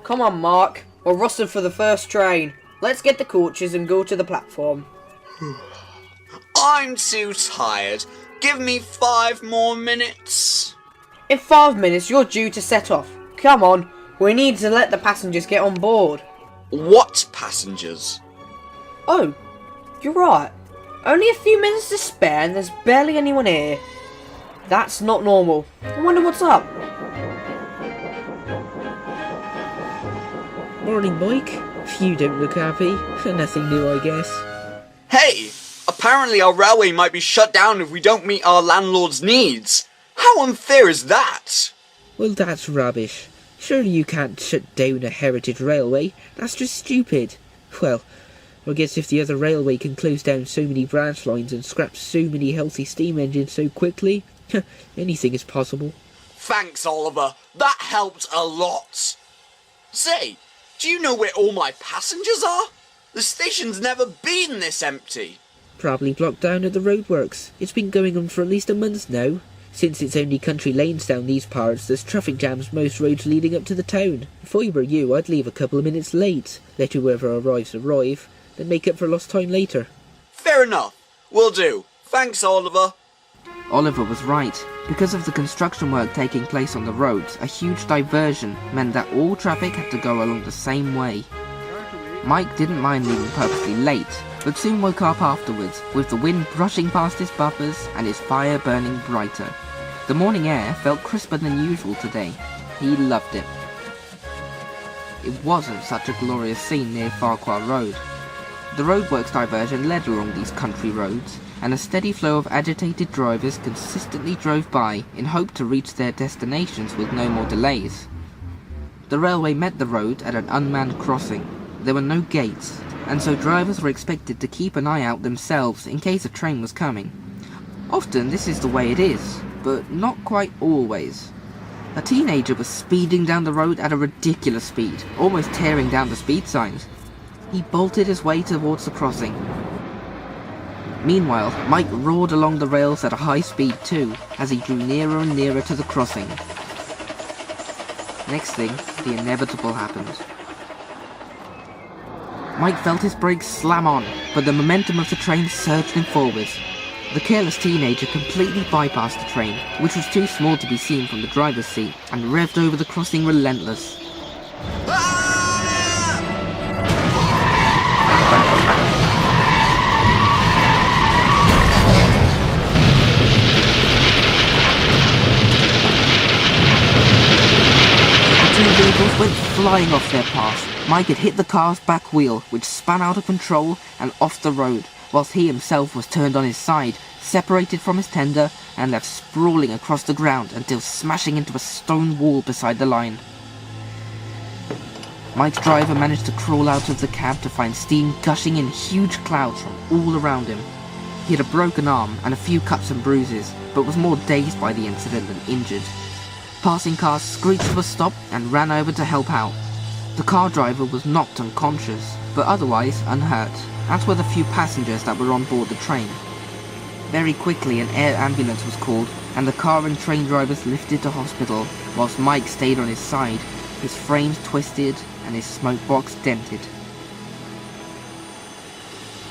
Come on, Mark. We're rusted for the first train. Let's get the coaches and go to the platform. I'm too tired. Give me 5 more minutes. In 5 minutes, you're due to set off. Come on. We need to let the passengers get on board. What passengers? Oh, you're right. Only a few minutes to spare and there's barely anyone here. That's not normal. I wonder what's up. Morning, Mike. You don't look happy. Nothing new, I guess. Hey! Apparently our railway might be shut down if we don't meet our landlord's needs. How unfair is that? Well, that's rubbish. Surely you can't shut down a heritage railway. That's just stupid. Well, I guess if the other railway can close down so many branch lines and scrap so many healthy steam engines so quickly, anything is possible. Thanks, Oliver. That helped a lot. Say, do you know where all my passengers are? The station's never been this empty. Probably blocked down at the roadworks. It's been going on for at least a month now. Since it's only country lanes down these parts, there's traffic jams most roads leading up to the town. If I were you, I'd leave a couple of minutes late. Let whoever arrive, then make up for lost time later. Fair enough. Will do. Thanks, Oliver. Oliver was right. Because of the construction work taking place on the roads, a huge diversion meant that all traffic had to go along the same way. Mike didn't mind leaving purposely late, but soon woke up afterwards, with the wind brushing past his bumpers and his fire burning brighter. The morning air felt crisper than usual today. He loved it. It wasn't such a glorious scene near Farquhar Road. The roadworks diversion led along these country roads, and a steady flow of agitated drivers consistently drove by in hope to reach their destinations with no more delays. The railway met the road at an unmanned crossing. There were no gates, and so drivers were expected to keep an eye out themselves in case a train was coming. Often this is the way it is, but not quite always. A teenager was speeding down the road at a ridiculous speed, almost tearing down the speed signs. He bolted his way towards the crossing. Meanwhile, Mike roared along the rails at a high speed too, as he drew nearer and nearer to the crossing. Next thing, the inevitable happened. Mike felt his brakes slam on, but the momentum of the train surged him forwards. The careless teenager completely bypassed the train, which was too small to be seen from the driver's seat, and revved over the crossing relentless. The two vehicles went flying off their path. Mike had hit the car's back wheel, which spun out of control and off the road, whilst he himself was turned on his side, separated from his tender, and left sprawling across the ground until smashing into a stone wall beside the line. Mike's driver managed to crawl out of the cab to find steam gushing in huge clouds from all around him. He had a broken arm and a few cuts and bruises, but was more dazed by the incident than injured. Passing cars screeched to a stop and ran over to help out. The car driver was knocked unconscious, but otherwise unhurt, as were the few passengers that were on board the train. Very quickly an air ambulance was called, and the car and train drivers lifted to hospital, whilst Mike stayed on his side, his frames twisted and his smoke box dented.